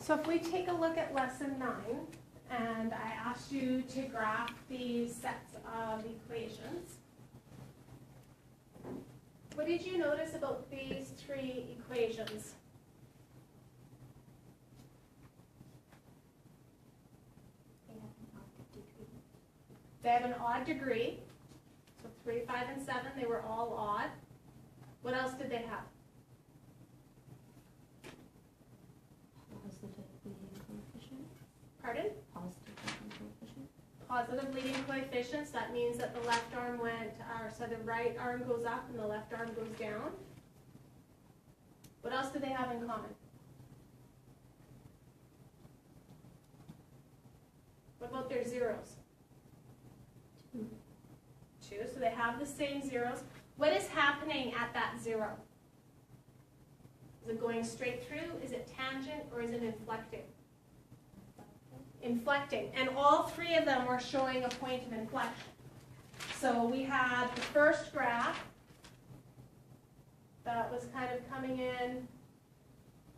So if we take a look at lesson 9, and I asked you to graph these sets of equations, what did you notice about these three equations? They have an odd degree. So 3, 5, and 7, they were all odd. What else did they have? Positive leading coefficient. Pardon? Positive leading coefficient. Positive leading coefficients. That means that the left arm went, so the right arm goes up and the left arm goes down. What else do they have in common? What about their zeros? 2. So they have the same zeros. What is happening at that 0? Is it going straight through? Is it tangent? Or is it inflecting? Inflecting. And all three of them were showing a point of inflection. So we had the first graph that was kind of coming in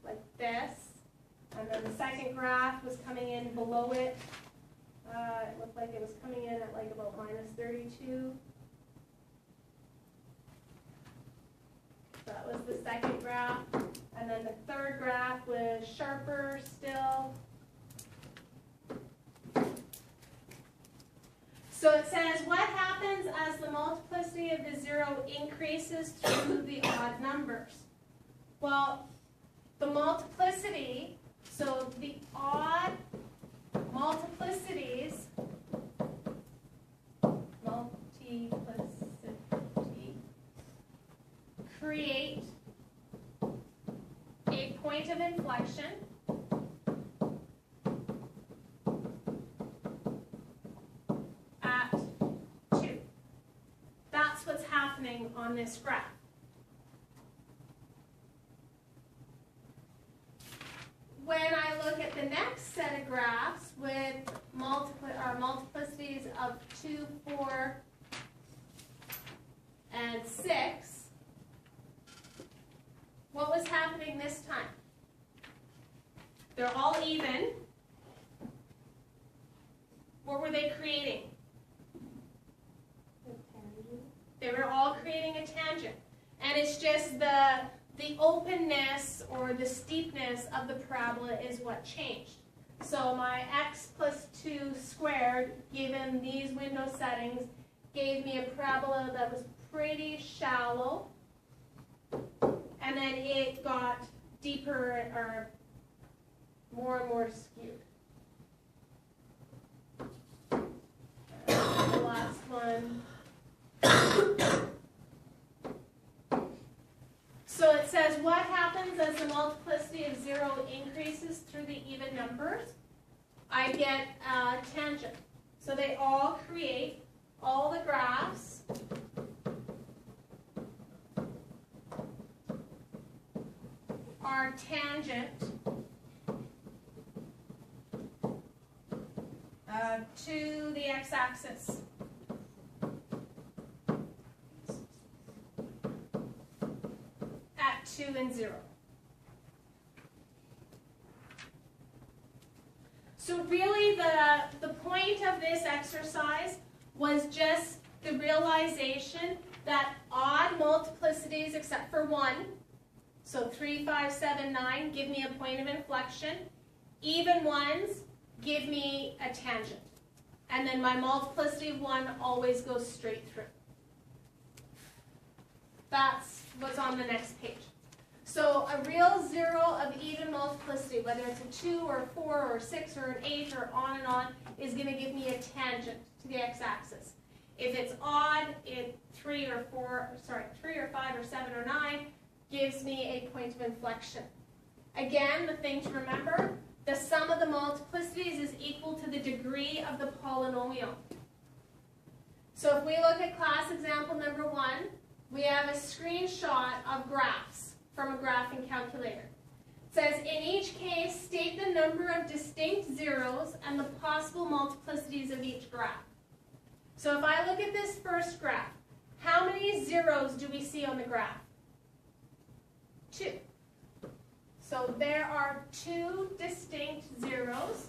like this. And then the second graph was coming in below it. It looked like it was coming in at like about -32. That was the second graph. And then the third graph was sharper still. So it says, what happens as the multiplicity of the 0 increases through the odd numbers? Well, the multiplicity, so the odd multiplicity create a point of inflection at 2. That's what's happening on this graph. When I look at the next set of graphs with multiplicities of 2, 4, and 6, what was happening this time? They're all even. What were they creating? They were all creating a tangent. And it's just the openness or the steepness of the parabola is what changed. So my x plus 2 squared, given these window settings, gave me a parabola that was pretty shallow. And then it got deeper or more and more skewed. The last one. So it says, what happens as the multiplicity of 0 increases through the even numbers? I get a tangent. So they all create, all the graphs are tangent to the x-axis. At 2 and 0. So really the point of this exercise was just the realization that odd multiplicities except for 1, so 3, 5, 7, 9, give me a point of inflection. Even ones give me a tangent. And then my multiplicity of 1 always goes straight through. That's what's on the next page. So a real 0 of even multiplicity, whether it's a 2 or a 4 or a 6 or an 8 or on and on, is going to give me a tangent to the x-axis. If it's odd, 3 or 5 or 7 or 9 gives me a point of inflection. Again, the thing to remember, the sum of the multiplicities is equal to the degree of the polynomial. So if we look at class example number 1, we have a screenshot of graphs from a graphing calculator. It says, in each case, state the number of distinct zeros and the possible multiplicities of each graph. So if I look at this first graph, how many zeros do we see on the graph? 2. So there are two distinct zeros.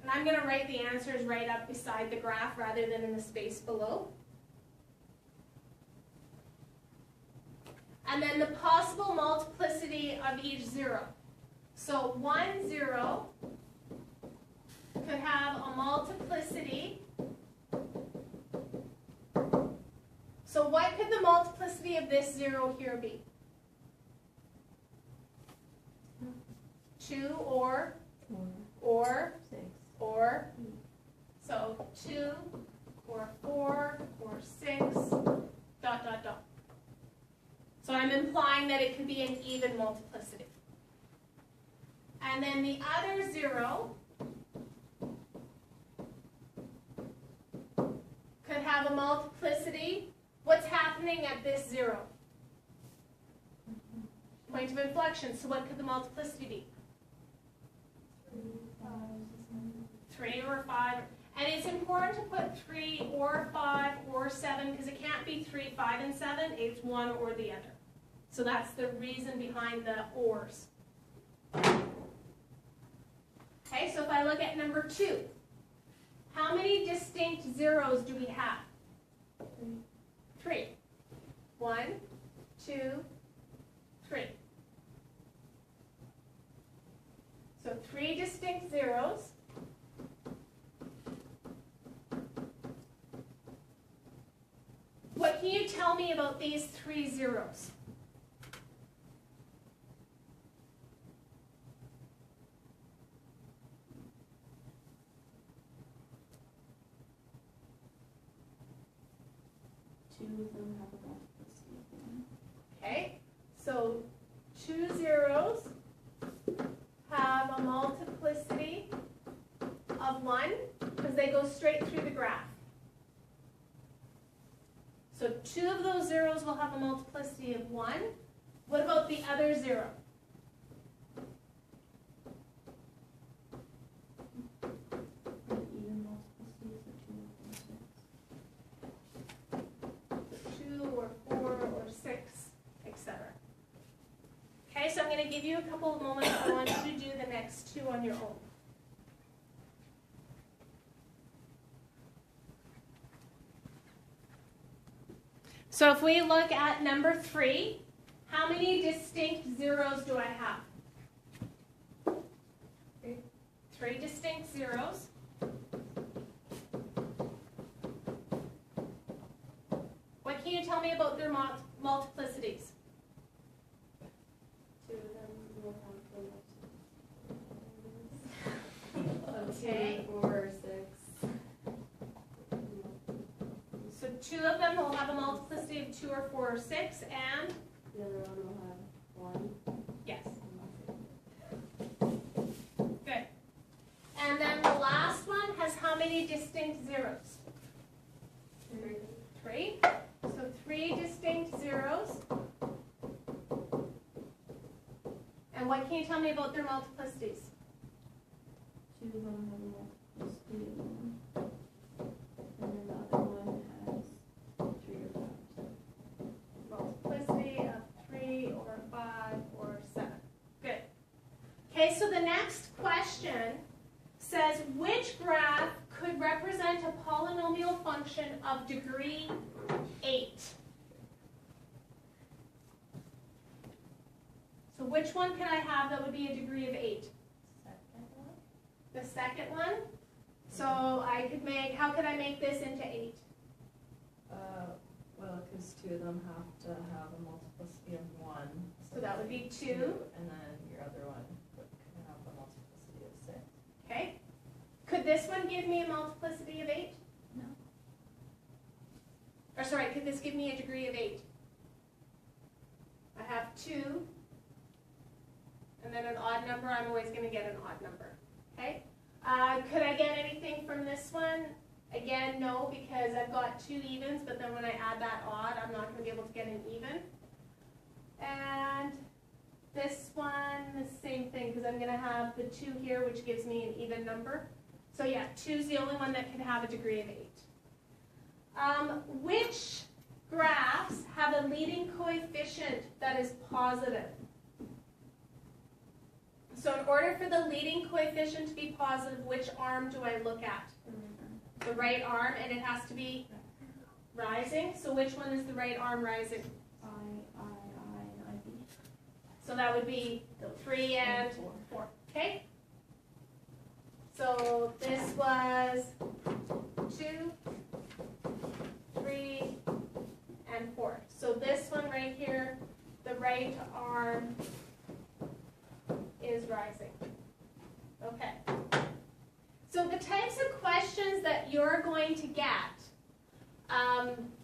And I'm going to write the answers right up beside the graph rather than in the space below. And then the possible multiplicity of each zero. So 1 0 could have a multiplicity. So what could the multiplicity of this 0 here be? 2 or 6. So 2 or 4 or 6, dot, dot, dot. So I'm implying that it could be an even multiplicity. And then the other 0 could have a multiplicity. What's happening at this 0? Point of inflection. So what could the multiplicity be? 3 or 5. And it's important to put 3 or 5 or 7 because it can't be 3, 5, and 7. It's one or the other. So that's the reason behind the ors. Okay, so if I look at number 2, how many distinct zeros do we have? 3. 1, 2, 3. So 3 distinct zeros. What can you tell me about these 3 zeros? Two of them have a multiplicity of 1. Okay, so 2 zeros have a multiplicity of 1 because they go straight through the graph. So 2 of those zeros will have a multiplicity of 1. What about the other 0? Even multiplicities of 2 or 4, 6. 2 or 4 or 6, etc. Okay, so I'm going to give you a couple of moments. I want you to do the next 2 on your own. So if we look at number 3, how many distinct zeros do I have? 3 distinct zeros. What can you tell me about their multiplicities? 2 of them will have the multiplicity Okay. of 2, 4, 6. So 2 of them will have a multiplicity of 2 or 4 or 6, and The other one will have 1. yes. Good. And then the last one has how many distinct zeros? 3. So 3 distinct zeros. And what can you tell me about their multiplicities? 2 of them have a multiplicity of 1. And then the other one has 3 or 5. Multiplicity of 3 or 5 or 7. Good. Okay, so the next question says which graph could represent a polynomial function of degree 8? So which one can I have that would be a degree of 8? The second one? So I could make, how could I make this into 8? Well, because 2 of them have to have a multiplicity of 1. So that would be 2. And then your other one could have a multiplicity of 6. Okay. Could this one give me a multiplicity of 8? No. Or sorry, could this give me a degree of 8? I have 2. And then an odd number, I'm always going to get an odd number. Okay? Could I get anything from this one? Again, no, because I've got 2 evens, but then when I add that odd, I'm not going to be able to get an even. And this one, the same thing, because I'm going to have the 2 here, which gives me an even number. So yeah, 2 is the only one that can have a degree of 8. Which graphs have a leading coefficient that is positive. So in order for the leading coefficient to be positive, which arm do I look at? The right arm, and it has to be rising. So which one is the right arm rising? and IB. So that would be 3 and 4. Okay? So this was 2, 3, and 4. So this one right here, the right arm is rising. Okay. So the types of questions that you're going to get,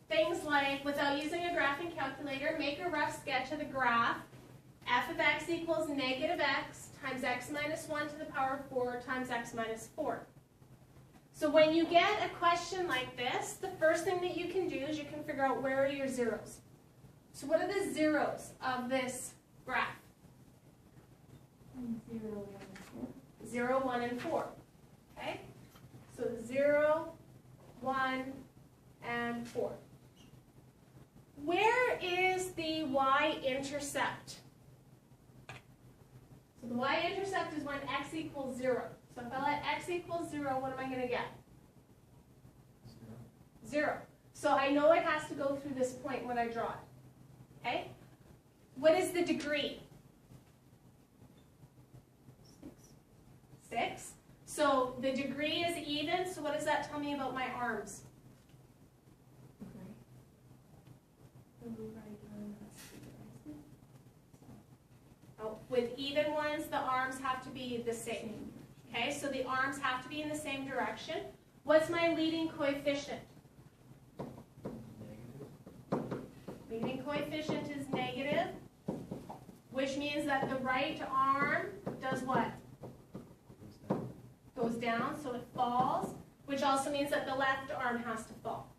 things like, without using a graphing calculator, make a rough sketch of the graph. F of x equals negative x times x minus 1 to the power of 4 times x minus 4. So when you get a question like this, the first thing that you can do is you can figure out where are your zeros. So what are the zeros of this graph? 0, 1, and 4. 0, 1, and 4. Okay? So 0, 1, and 4. Where is the y-intercept? So the y-intercept is when x equals 0. So if I let x equals 0, what am I going to get? 0. So I know it has to go through this point when I draw it. Okay? What is the degree? 6. So the degree is even, so what does that tell me about my arms? Oh, with even ones, the arms have to be the same. Okay, so the arms have to be in the same direction. What's my leading coefficient? Leading coefficient is negative, which means that the right arm does what? Goes down, so it falls, which also means that the left arm has to fall.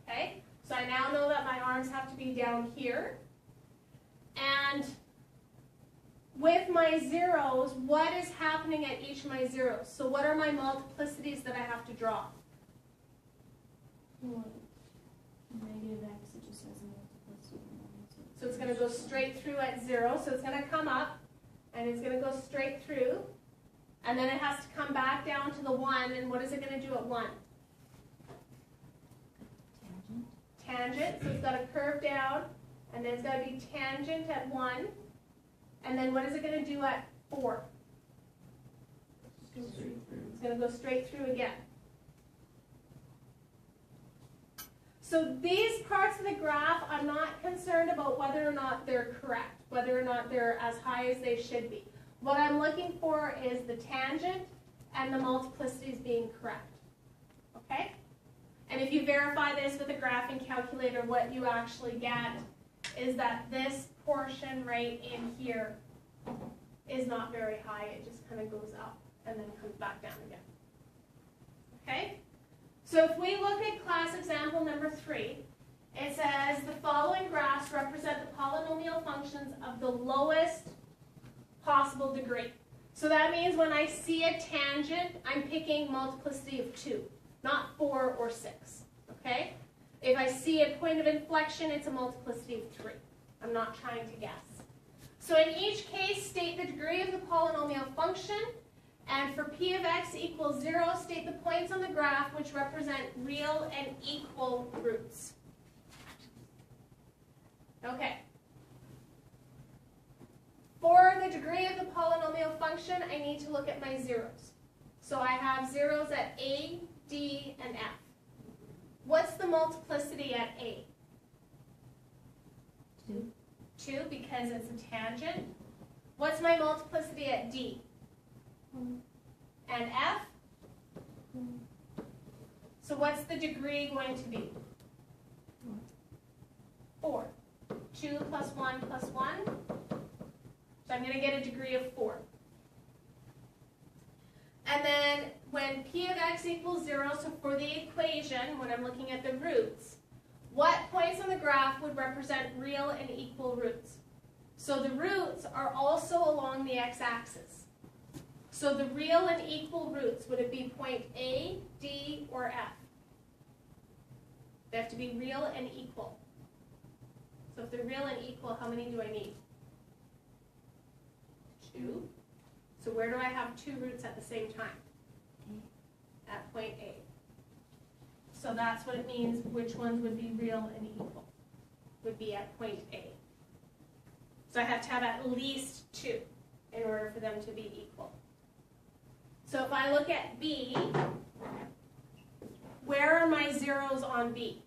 Okay, so I now know that my arms have to be down here. And with my zeros, what is happening at each of my zeros? So what are my multiplicities that I have to draw? Well, negative x, it just has a multiplicity. So it's going to go straight through at 0. So it's going to come up, and it's going to go straight through. And then it has to come back down to the 1. And what is it going to do at 1? Tangent. So it's got to curve down, and then it's got to be tangent at 1. And then what is it going to do at 4? It's going to go straight through again. So these parts of the graph, I'm not concerned about whether or not they're correct, whether or not they're as high as they should be. What I'm looking for is the tangent and the multiplicities being correct. Okay? And if you verify this with a graphing calculator, what you actually get is that this portion right in here is not very high. It just kind of goes up and then comes back down again. Okay? So if we look at class example number 3, it says the following graphs represent the polynomial functions of the lowest possible degree. So that means when I see a tangent, I'm picking multiplicity of 2, not 4 or 6. Okay? If I see a point of inflection, it's a multiplicity of 3. I'm not trying to guess. So in each case, state the degree of the polynomial function. And for p of x equals 0, state the points on the graph which represent real and equal roots. Okay. For the degree of the polynomial function, I need to look at my zeros. So I have zeros at a, d, and f. What's the multiplicity at a? 2. 2, because it's a tangent. What's my multiplicity at d? 1. And f? 1. So what's the degree going to be? 4. 2 plus 1 plus 1. So I'm going to get a degree of 4. And then when p of x equals 0, so for the equation, when I'm looking at the roots, what points on the graph would represent real and equal roots? So the roots are also along the x-axis. So the real and equal roots, would it be point A, D, or F? They have to be real and equal. So if they're real and equal, how many do I need? 2. So where do I have 2 roots at the same time? At point A. So that's what it means, which ones would be real and equal. Would be at point A. So I have to have at least 2 in order for them to be equal. So if I look at B, where are my zeros on B?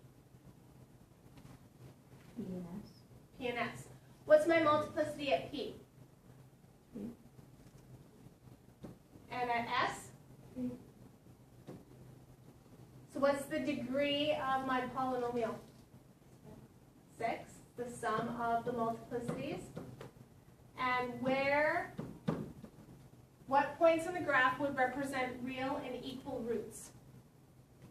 P and S. P and S. What's my multiplicity at P? 3. And at S? 3. So what's the degree of my polynomial? 6, the sum of the multiplicities. And what points in the graph would represent real and equal roots?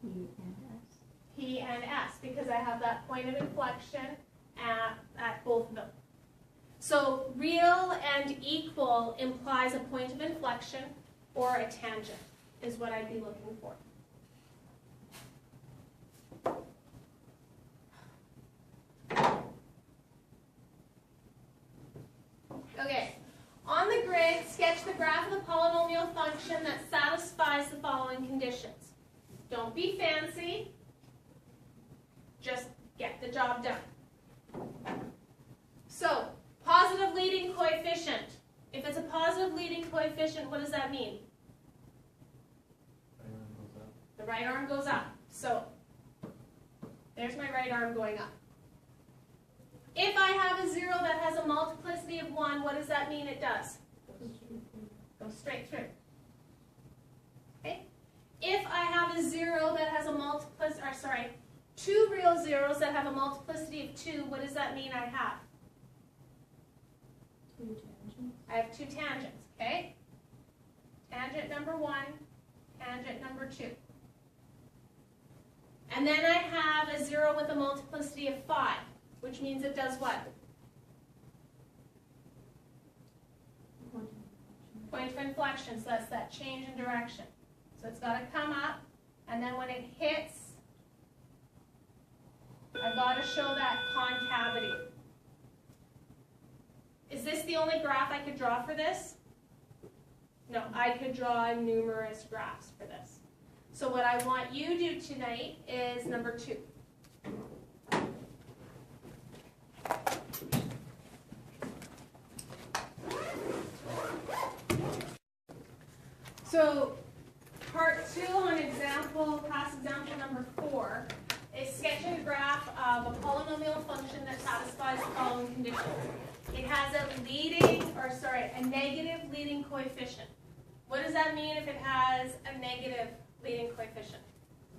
P and S. P and S, because I have that point of inflection at both of them. So real and equal implies a point of inflection or a tangent is what I'd be looking for. Okay, on the grid, sketch the graph of the polynomial function that satisfies the following conditions. Don't be fancy, just get the job done. So, positive leading coefficient. If it's a positive leading coefficient, what does that mean? The right arm goes up. So, there's my right arm going up. If I have a 0 that has a multiplicity of 1, what does that mean it does? Goes straight through. Okay? If I have a 0 that has a multiplicity, or sorry, 2 real zeros that have a multiplicity of 2, what does that mean I have? 2 tangents. I have 2 tangents, okay? Tangent number 1, tangent number 2. And then I have a 0 with a multiplicity of 5, which means it does what? Point of inflection, so that's that change in direction. So it's got to come up, and then when it hits, I've got to show that concavity. Is this the only graph I could draw for this? No, I could draw numerous graphs for this. So what I want you to do tonight is number 2. So part 2 on class example number 4 is sketching a graph of a polynomial function that satisfies the following conditions. It has a negative leading coefficient. What does that mean if it has a negative leading coefficient?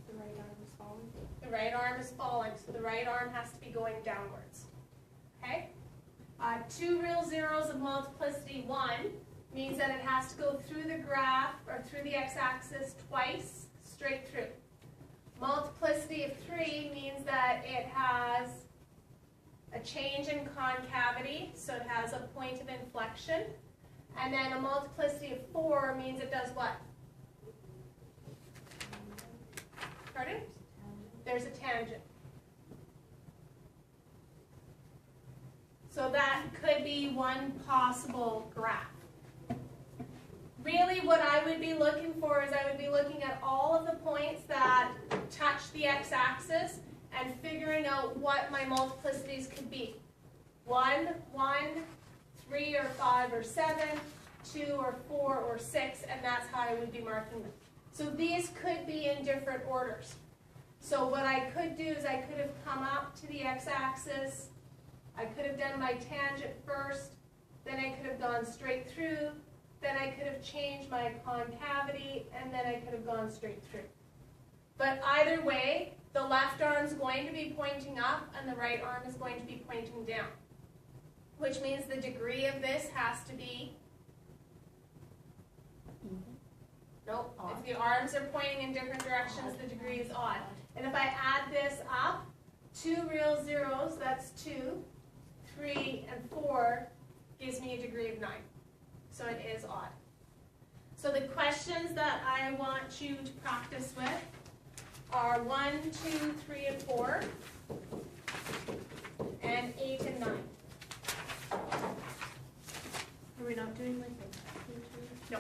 The right arm is falling. The right arm is falling, so the right arm has to be going downwards. Okay? 2 real zeros of multiplicity 1 means that it has to go through the graph or through the x-axis twice, straight through. Multiplicity of 3 means that it has a change in concavity, so it has a point of inflection. And then a multiplicity of 4 means it does what? Pardon? There's a tangent. So that could be one possible graph. Really what I would be looking for is I would be looking at all of the points that touch the x-axis and figuring out what my multiplicities could be. 1, 3 or 5 or 7, 2 or 4 or 6, and that's how I would be marking them. So these could be in different orders. So what I could do is I could have come up to the x-axis, I could have done my tangent first, then I could have gone straight through, then I could have changed my concavity, and then I could have gone straight through. But either way, the left arm is going to be pointing up and the right arm is going to be pointing down, which means the degree of this has to be, nope, if the arms are pointing in different directions, the degree is odd. And if I add this up, 2 real zeros, that's 2, 3, and 4 gives me a degree of 9. So it is odd. So the questions that I want you to practice with are 1, 2, 3, and 4. and 8 and 9. Are we not doing like a? No.